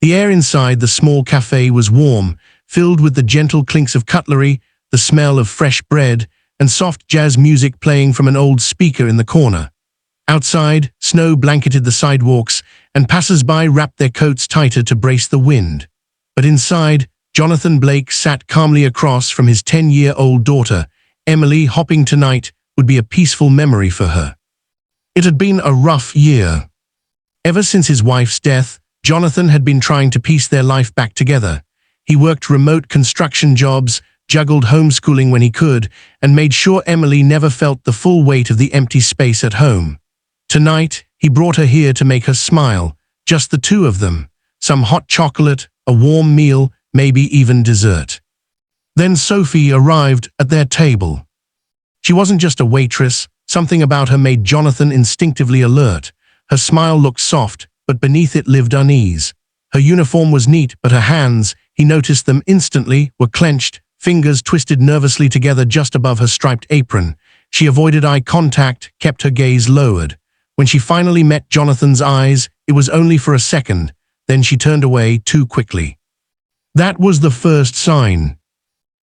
The air inside the small cafe was warm, filled with the gentle clinks of cutlery, the smell of fresh bread, and soft jazz music playing from an old speaker in the corner. Outside, snow blanketed the sidewalks, and passers-by wrapped their coats tighter to brace the wind. But inside, Jonathan Blake sat calmly across from his 10-year-old daughter. Emily hopping tonight would be a peaceful memory for her. It had been a rough year. Ever since his wife's death, Jonathan had been trying to piece their life back together. He worked remote construction jobs, juggled homeschooling when he could, and made sure Emily never felt the full weight of the empty space at home. Tonight, he brought her here to make her smile, just the two of them. Some hot chocolate, a warm meal, maybe even dessert. Then Sophie arrived at their table. She wasn't just a waitress. Something about her made Jonathan instinctively alert. Her smile looked soft, but beneath it lived unease. Her uniform was neat, but her hands, he noticed them instantly, were clenched, fingers twisted nervously together just above her striped apron. She avoided eye contact, kept her gaze lowered. When she finally met Jonathan's eyes, it was only for a second. Then she turned away too quickly. That was the first sign.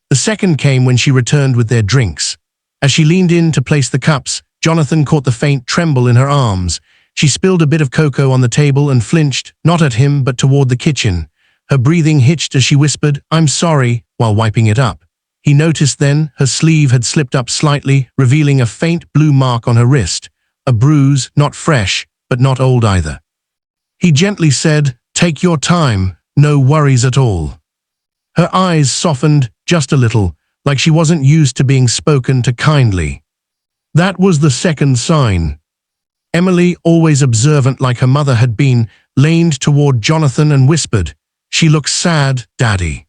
The second came when she returned with their drinks. As she leaned in to place the cups, Jonathan caught the faint tremble in her arms. She spilled a bit of cocoa on the table and flinched, not at him but toward the kitchen. Her breathing hitched as she whispered, "I'm sorry," while wiping it up. He noticed then her sleeve had slipped up slightly, revealing a faint blue mark on her wrist. A bruise, not fresh, but not old either. He gently said, "Take your time, no worries at all." Her eyes softened just a little, like she wasn't used to being spoken to kindly. That was the second sign. Emily, always observant like her mother had been, leaned toward Jonathan and whispered, "She looks sad, Daddy."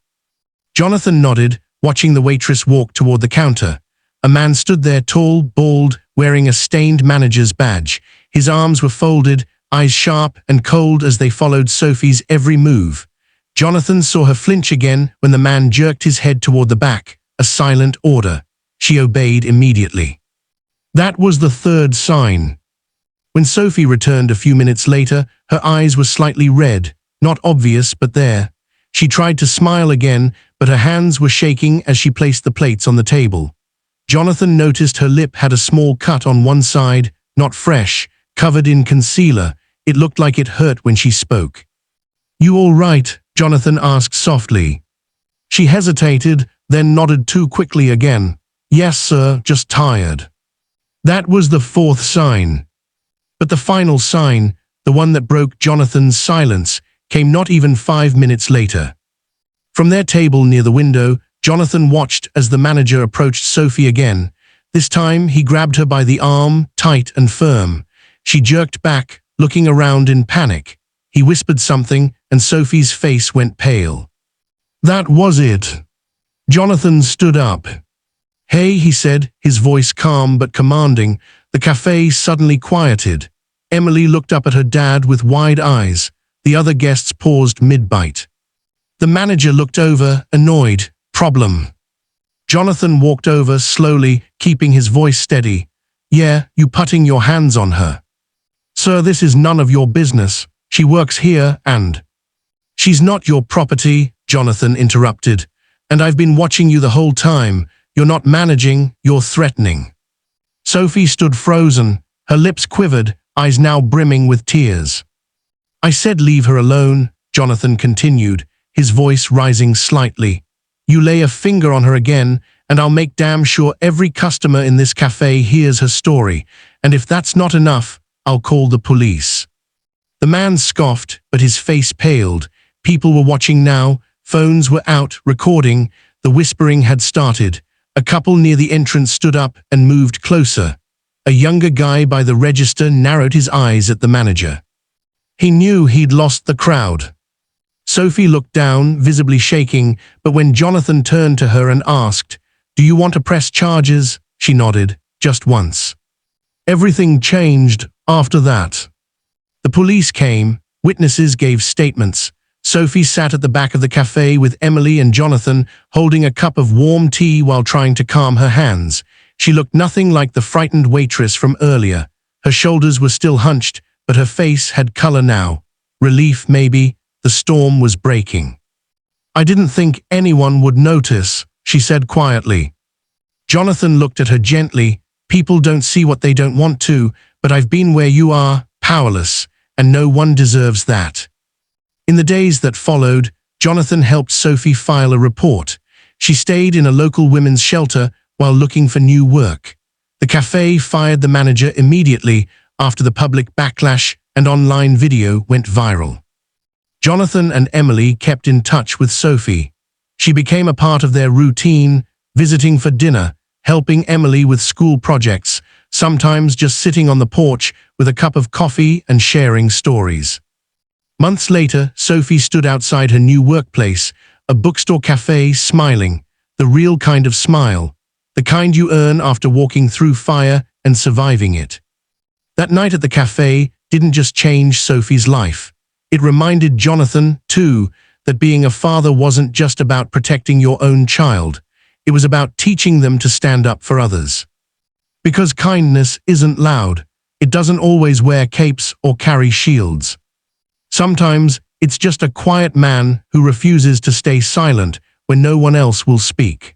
Jonathan nodded, watching the waitress walk toward the counter. A man stood there, tall, bald, wearing a stained manager's badge. His arms were folded, eyes sharp and cold as they followed Sophie's every move. Jonathan saw her flinch again when the man jerked his head toward the back, a silent order. She obeyed immediately. That was the third sign. When Sophie returned a few minutes later, her eyes were slightly red, not obvious but there. She tried to smile again, but her hands were shaking as she placed the plates on the table. Jonathan noticed her lip had a small cut on one side, not fresh, covered in concealer. It looked like it hurt when she spoke. "You all right?" Jonathan asked softly. She hesitated, then nodded too quickly again. "Yes, sir, just tired." That was the fourth sign. But the final sign, the one that broke Jonathan's silence, came not even 5 minutes later. From their table near the window, Jonathan watched as the manager approached Sophie again. This time, he grabbed her by the arm, tight and firm. She jerked back, looking around in panic. He whispered something, and Sophie's face went pale. That was it. Jonathan stood up. "Hey," he said, his voice calm but commanding. The cafe suddenly quieted. Emily looked up at her dad with wide eyes. The other guests paused mid-bite. The manager looked over, annoyed. "Problem." Jonathan walked over slowly, keeping his voice steady. "Yeah, you putting your hands on her." "Sir, this is none of your business. She works here and—" "She's not your property," Jonathan interrupted. "And I've been watching you the whole time. You're not managing, you're threatening." Sophie stood frozen, her lips quivered, eyes now brimming with tears. "I said leave her alone," Jonathan continued, his voice rising slightly. "You lay a finger on her again, and I'll make damn sure every customer in this cafe hears her story. And if that's not enough, I'll call the police." The man scoffed, but his face paled. People were watching now, phones were out, recording. The whispering had started. A couple near the entrance stood up and moved closer. A younger guy by the register narrowed his eyes at the manager. He knew he'd lost the crowd. Sophie looked down, visibly shaking, but when Jonathan turned to her and asked, "Do you want to press charges?" she nodded, just once. Everything changed after that. The police came, witnesses gave statements. Sophie sat at the back of the cafe with Emily and Jonathan, holding a cup of warm tea while trying to calm her hands. She looked nothing like the frightened waitress from earlier. Her shoulders were still hunched, but her face had color now. Relief, maybe, the storm was breaking. "I didn't think anyone would notice," she said quietly. Jonathan looked at her gently. "People don't see what they don't want to, but I've been where you are, powerless, and no one deserves that." In the days that followed, Jonathan helped Sophie file a report. She stayed in a local women's shelter while looking for new work. The cafe fired the manager immediately after the public backlash and online video went viral. Jonathan and Emily kept in touch with Sophie. She became a part of their routine, visiting for dinner, helping Emily with school projects, sometimes just sitting on the porch with a cup of coffee and sharing stories. Months later, Sophie stood outside her new workplace, a bookstore cafe, smiling, the real kind of smile, the kind you earn after walking through fire and surviving it. That night at the cafe didn't just change Sophie's life. It reminded Jonathan, too, that being a father wasn't just about protecting your own child. It was about teaching them to stand up for others. Because kindness isn't loud. It doesn't always wear capes or carry shields. Sometimes it's just a quiet man who refuses to stay silent when no one else will speak.